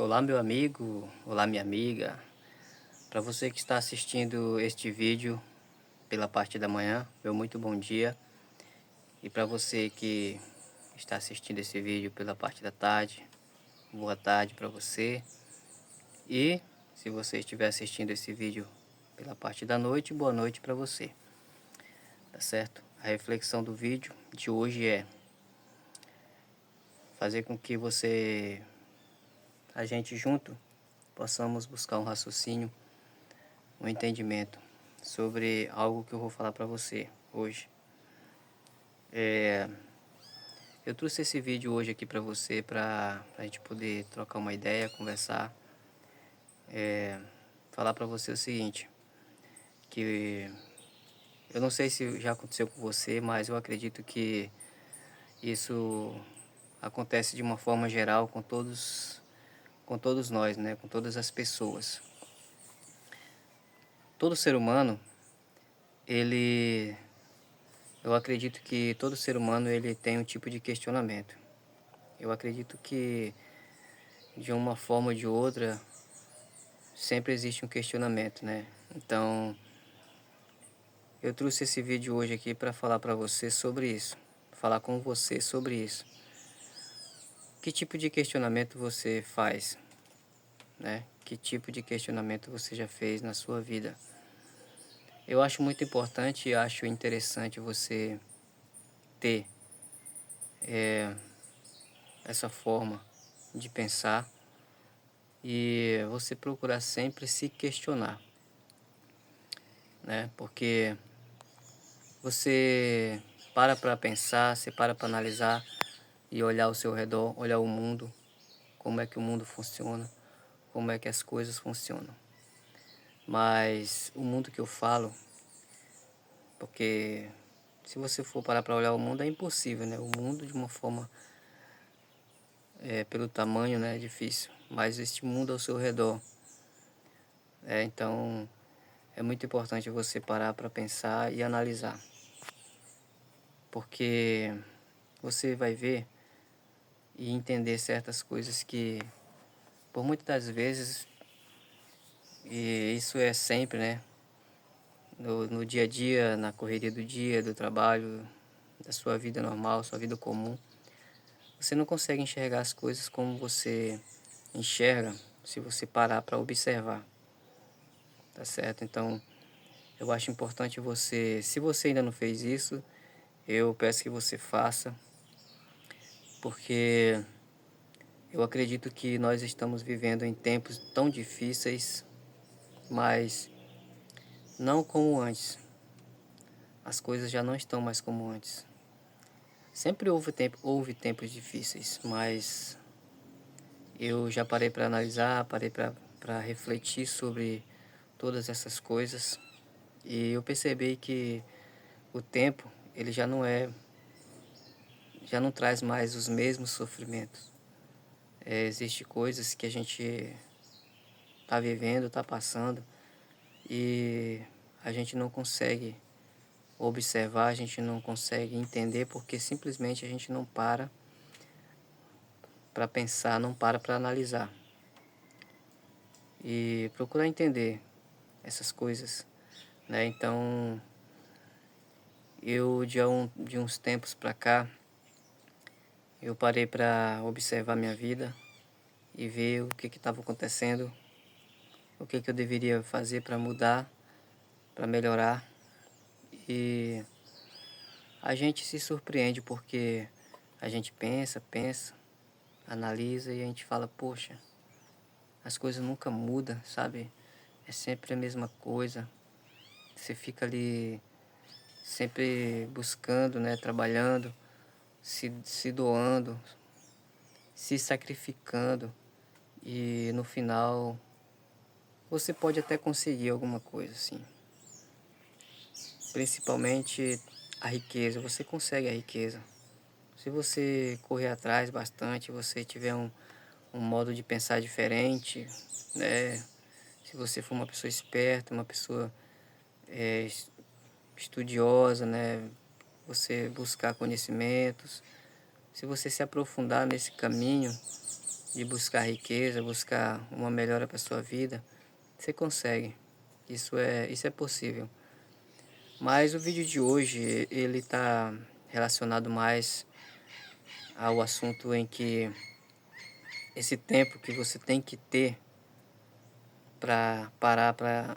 Olá, meu amigo, olá, minha amiga. Para você que está assistindo este vídeo pela parte da manhã, meu muito bom dia. E para você que está assistindo esse vídeo pela parte da tarde, boa tarde para você. E se você estiver assistindo esse vídeo pela parte da noite, boa noite para você. Tá certo? A reflexão do vídeo de hoje é fazer com que a gente junto, possamos buscar um raciocínio, um entendimento sobre algo que eu vou falar para você hoje. Eu trouxe esse vídeo hoje aqui para você, para a gente poder trocar uma ideia, conversar, falar para você o seguinte, que eu não sei se já aconteceu com você, mas eu acredito que isso acontece de uma forma geral com todos nós, né? Com todas as pessoas. Todo ser humano, ele, eu acredito que todo ser humano ele tem um tipo de questionamento. Eu acredito que de uma forma ou de outra sempre existe um questionamento, né? Então, eu trouxe esse vídeo hoje aqui para falar para você sobre isso, falar com você sobre isso. Que tipo de questionamento você faz, né? Que tipo de questionamento você já fez na sua vida? Eu acho muito importante e acho interessante você ter essa forma de pensar e você procurar sempre se questionar, né? Porque você para pensar, você para analisar e olhar ao seu redor, olhar o mundo, como é que o mundo funciona, como é que as coisas funcionam. Mas o mundo que eu falo, porque se você for parar para olhar o mundo é impossível, né? O mundo de uma forma, pelo tamanho, né, é difícil. Mas este mundo ao seu redor, então é muito importante você parar para pensar e analisar. Porque você vai ver e entender certas coisas que, por muitas das vezes, e isso é sempre, né? No dia a dia, na correria do dia, do trabalho, da sua vida normal, sua vida comum, você não consegue enxergar as coisas como você enxerga se você parar para observar, tá certo? Então, eu acho importante você, se você ainda não fez isso, eu peço que você faça, porque eu acredito que nós estamos vivendo em tempos tão difíceis, mas não como antes. As coisas já não estão mais como antes. Sempre houve tempos difíceis, mas eu já parei para analisar, parei para refletir sobre todas essas coisas e eu percebi que o tempo ele já não traz mais os mesmos sofrimentos. Existem coisas que a gente está vivendo, está passando e a gente não consegue observar, a gente não consegue entender porque simplesmente a gente não para pensar, não para analisar e procurar entender essas coisas, né? Então, eu de uns tempos para cá, eu parei para observar minha vida e ver o que estava acontecendo, o que eu deveria fazer para mudar, para melhorar. E a gente se surpreende porque a gente pensa, analisa e a gente fala, poxa, as coisas nunca mudam, sabe? É sempre a mesma coisa. Você fica ali sempre buscando, né, trabalhando, se doando, se sacrificando e no final você pode até conseguir alguma coisa assim. Principalmente a riqueza, você consegue a riqueza. Se você correr atrás bastante, você tiver um modo de pensar diferente, né? Se você for uma pessoa esperta, uma pessoa é, es- estudiosa, né? Você buscar conhecimentos, se você se aprofundar nesse caminho de buscar riqueza, buscar uma melhora para sua vida, você consegue. Isso é possível. Mas o vídeo de hoje, ele está relacionado mais ao assunto em que esse tempo que você tem que ter para parar para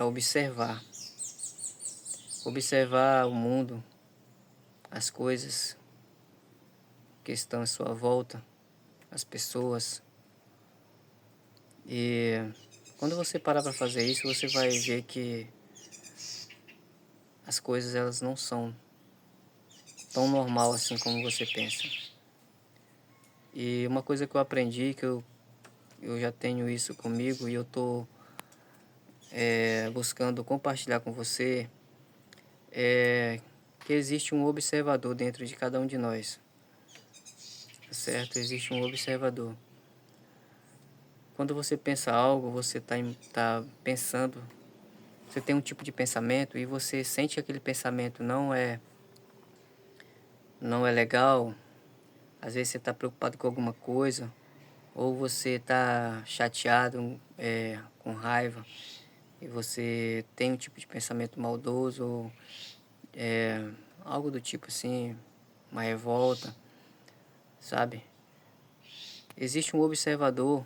observar. Observar o mundo, as coisas que estão à sua volta, as pessoas. E quando você parar para fazer isso, você vai ver que as coisas elas não são tão normal assim como você pensa. E uma coisa que eu aprendi, eu já tenho isso comigo e eu tô buscando compartilhar com você, é que existe um observador dentro de cada um de nós, tá certo? Existe um observador. Quando você pensa algo, você tá pensando, você tem um tipo de pensamento e você sente que aquele pensamento não é legal. Às vezes você está preocupado com alguma coisa, ou você está chateado, com raiva, e você tem um tipo de pensamento maldoso, ou algo do tipo assim, uma revolta, sabe? Existe um observador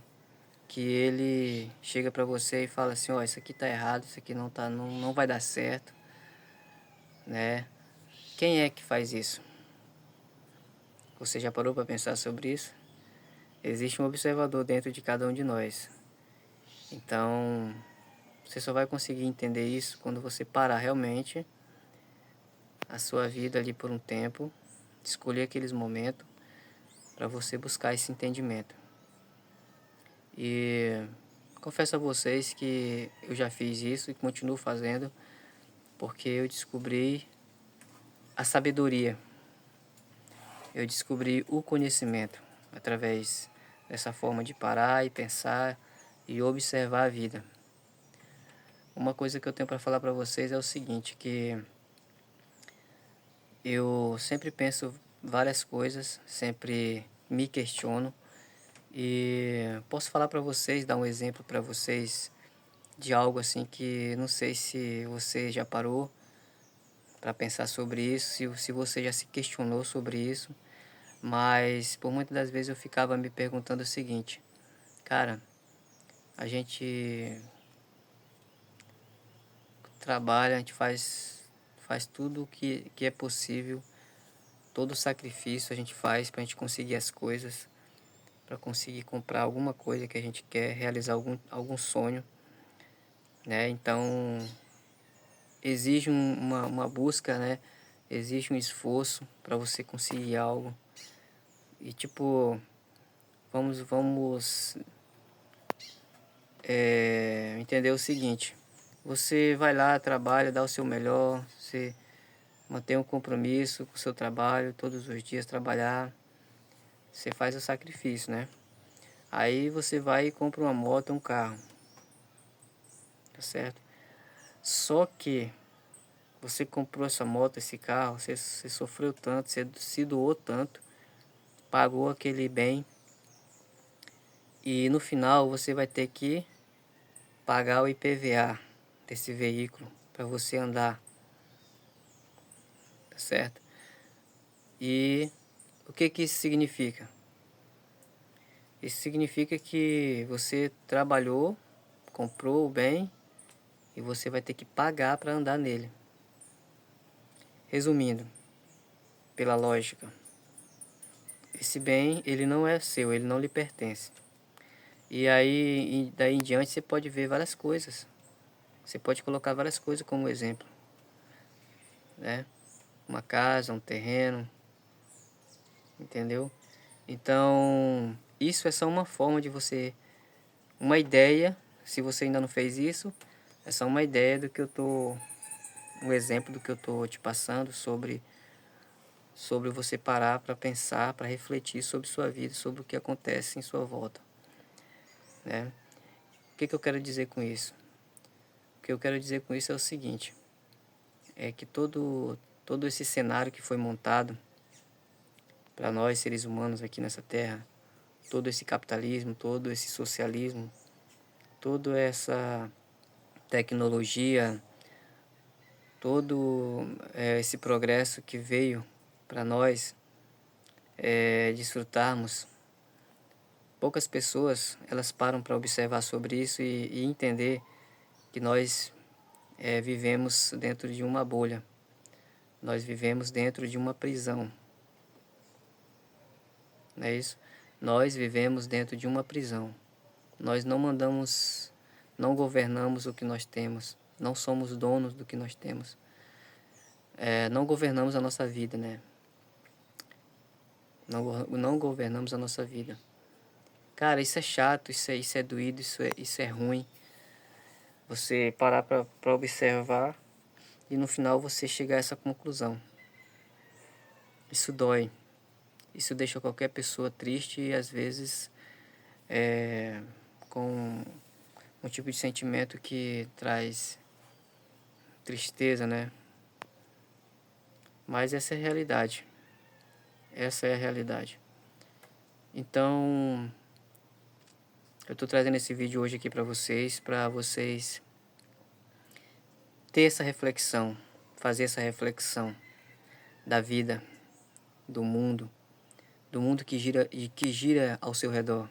que ele chega para você e fala assim, ó, isso aqui tá errado, isso aqui não vai dar certo, né? Quem é que faz isso? Você já parou para pensar sobre isso? Existe um observador dentro de cada um de nós. Então, você só vai conseguir entender isso quando você parar realmente a sua vida ali por um tempo, escolher aqueles momentos para você buscar esse entendimento. E confesso a vocês que eu já fiz isso e continuo fazendo porque eu descobri a sabedoria, eu descobri o conhecimento através dessa forma de parar e pensar e observar a vida. Uma coisa que eu tenho para falar para vocês é o seguinte, que eu sempre penso várias coisas, sempre me questiono e posso falar para vocês, dar um exemplo para vocês de algo assim que não sei se você já parou para pensar sobre isso, se você já se questionou sobre isso, mas por muitas das vezes eu ficava me perguntando o seguinte, cara, a gente trabalha, a gente faz tudo o que é possível, todo o sacrifício a gente faz para a gente conseguir as coisas, para conseguir comprar alguma coisa que a gente quer, realizar algum sonho, né? Então, exige uma busca, né? Exige um esforço para você conseguir algo. E tipo, vamos entender o seguinte. Você vai lá, trabalha, dá o seu melhor, você mantém um compromisso com o seu trabalho, todos os dias trabalhar, você faz o sacrifício, né? Aí você vai e compra uma moto, um carro, tá certo? Só que você comprou essa moto, esse carro, você sofreu tanto, você se doou tanto, pagou aquele bem e no final você vai ter que pagar o IPVA desse veículo para você andar, tá certo? E o que que isso significa? Isso significa que você trabalhou, comprou o bem e você vai ter que pagar para andar nele. Resumindo, pela lógica, esse bem ele não é seu, ele não lhe pertence. E aí, daí em diante, você pode ver várias coisas. Você pode colocar várias coisas como exemplo, né? Uma casa, um terreno, entendeu? Então, isso é só uma forma de você, uma ideia, se você ainda não fez isso, é só uma ideia do que eu tô, um exemplo do que eu tô te passando sobre você parar para pensar, para refletir sobre sua vida, sobre o que acontece em sua volta, né? O que que eu quero dizer com isso? O que eu quero dizer com isso é o seguinte, é que todo esse cenário que foi montado para nós seres humanos aqui nessa terra, todo esse capitalismo, todo esse socialismo, toda essa tecnologia, todo esse progresso que veio para nós desfrutarmos. Poucas pessoas elas param para observar sobre isso e entender que nós vivemos dentro de uma bolha, nós vivemos dentro de uma prisão, não é isso? Nós vivemos dentro de uma prisão. Nós não mandamos, não governamos o que nós temos, não somos donos do que nós temos, não governamos a nossa vida, né? Não governamos a nossa vida. Cara, isso é chato, isso é doído, isso é ruim. Você parar para observar e no final você chegar a essa conclusão. Isso dói. Isso deixa qualquer pessoa triste e às vezes com um tipo de sentimento que traz tristeza, né? Mas essa é a realidade. Essa é a realidade. Então, eu tô trazendo esse vídeo hoje aqui para vocês ter essa reflexão, fazer essa reflexão da vida, do mundo que gira ao seu redor,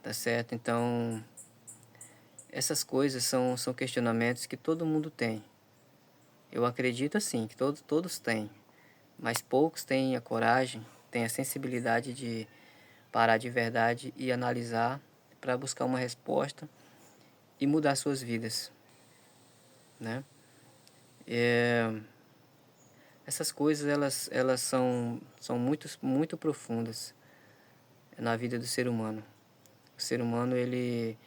tá certo? Então, essas coisas são questionamentos que todo mundo tem. Eu acredito assim, que todos têm, mas poucos têm a coragem, têm a sensibilidade de parar de verdade e analisar para buscar uma resposta e mudar suas vidas, né? Essas coisas elas são muito profundas na vida do ser humano. O ser humano ele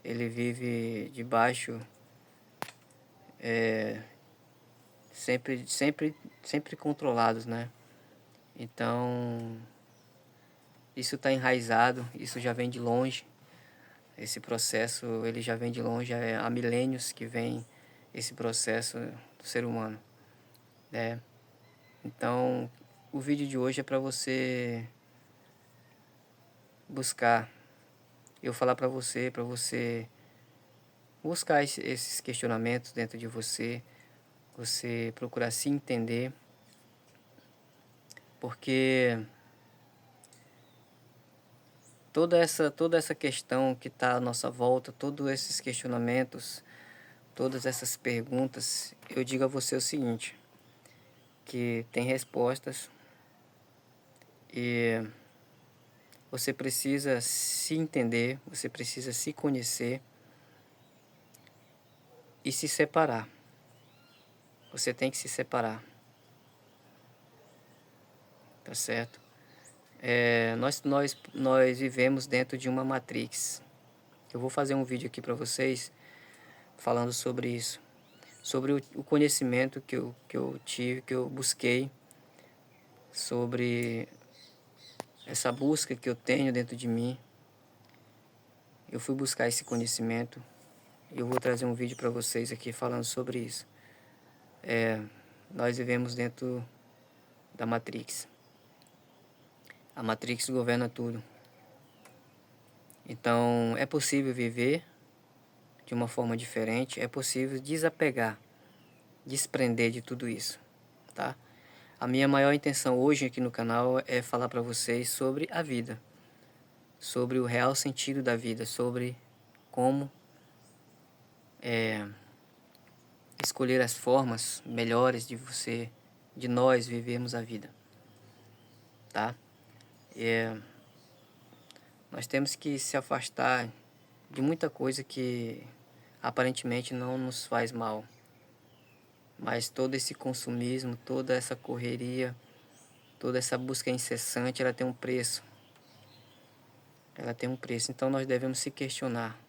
vive debaixo sempre controlados, né? Então isso está enraizado, isso já vem de longe. Esse processo ele já vem de longe, há milênios que vem esse processo do ser humano, né? Então o vídeo de hoje é para você buscar, eu falar para você buscar esses questionamentos dentro de você, você procurar se entender, porque toda essa questão que está à nossa volta, todos esses questionamentos, todas essas perguntas, eu digo a você o seguinte, que tem respostas e você precisa se entender, você precisa se conhecer e se separar. Você tem que se separar, tá certo? Nós vivemos dentro de uma matrix. Eu vou fazer um vídeo aqui para vocês falando sobre isso, sobre o conhecimento que eu tive, que eu busquei, sobre essa busca que eu tenho dentro de mim. Eu fui buscar esse conhecimento e eu vou trazer um vídeo para vocês aqui falando sobre isso. Nós vivemos dentro da Matrix. A Matrix governa tudo. Então, é possível viver de uma forma diferente, é possível desapegar, desprender de tudo isso, tá? A minha maior intenção hoje aqui no canal é falar para vocês sobre a vida, sobre o real sentido da vida, sobre como escolher as formas melhores de nós vivermos a vida, tá? Nós temos que se afastar de muita coisa que aparentemente não nos faz mal, mas todo esse consumismo, toda essa correria, toda essa busca incessante, ela tem um preço. Ela tem um preço, então nós devemos se questionar.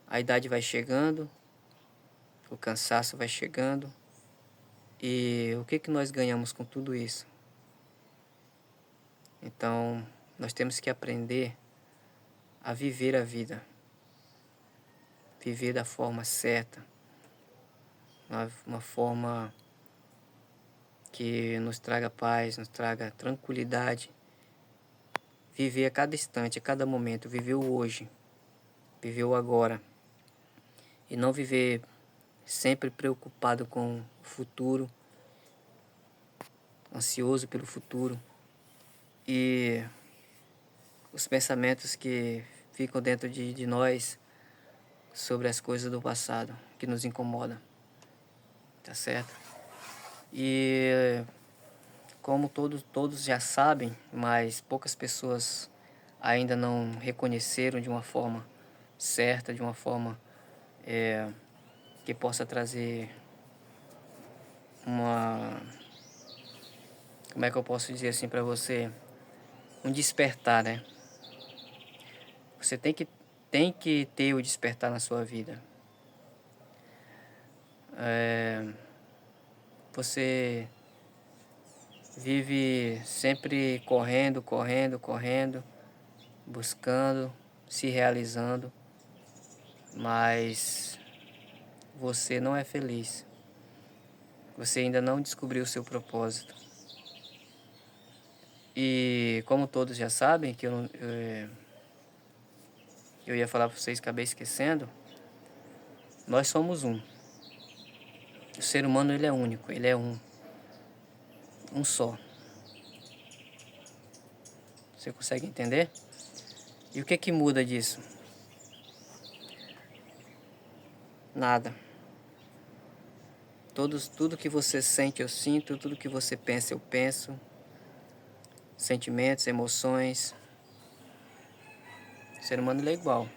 A idade vai chegando, o cansaço vai chegando, e o que nós ganhamos com tudo isso? Então, nós temos que aprender a viver a vida, viver da forma certa, uma forma que nos traga paz, nos traga tranquilidade. Viver a cada instante, a cada momento, viver o hoje, viver o agora. E não viver sempre preocupado com o futuro, ansioso pelo futuro. E os pensamentos que ficam dentro de nós sobre as coisas do passado, que nos incomodam, tá certo? E como todos já sabem, mas poucas pessoas ainda não reconheceram de uma forma certa, de uma forma que possa trazer uma... Como é que eu posso dizer assim para você? Um despertar, né? Você tem que ter o despertar na sua vida. Você vive sempre correndo, correndo, correndo, buscando, se realizando, mas você não é feliz. Você ainda não descobriu o seu propósito. E como todos já sabem, que eu ia falar para vocês, acabei esquecendo, nós somos um. O ser humano, ele é único, ele é um só. Você consegue entender? E o que que muda disso? Nada. Tudo que você sente, eu sinto, tudo que você pensa, eu penso. Sentimentos, emoções. O ser humano ele é igual.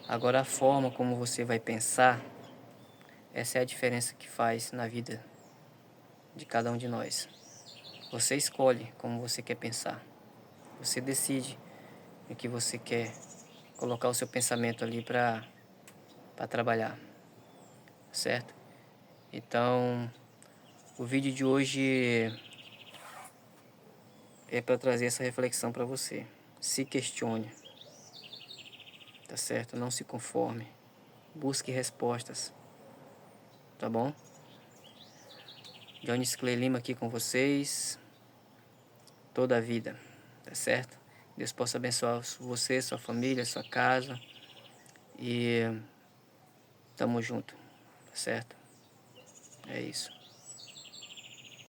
Agora a forma como você vai pensar, essa é a diferença que faz na vida de cada um de nós. Você escolhe como você quer pensar. Você decide o que você quer colocar o seu pensamento ali para trabalhar, certo? Então, o vídeo de hoje é para trazer essa reflexão para você. Se questione, tá certo? Não se conforme. Busque respostas, tá bom? Johnny Clay Lima aqui com vocês toda a vida, tá certo? Deus possa abençoar você, sua família, sua casa e tamo junto, tá certo? É isso.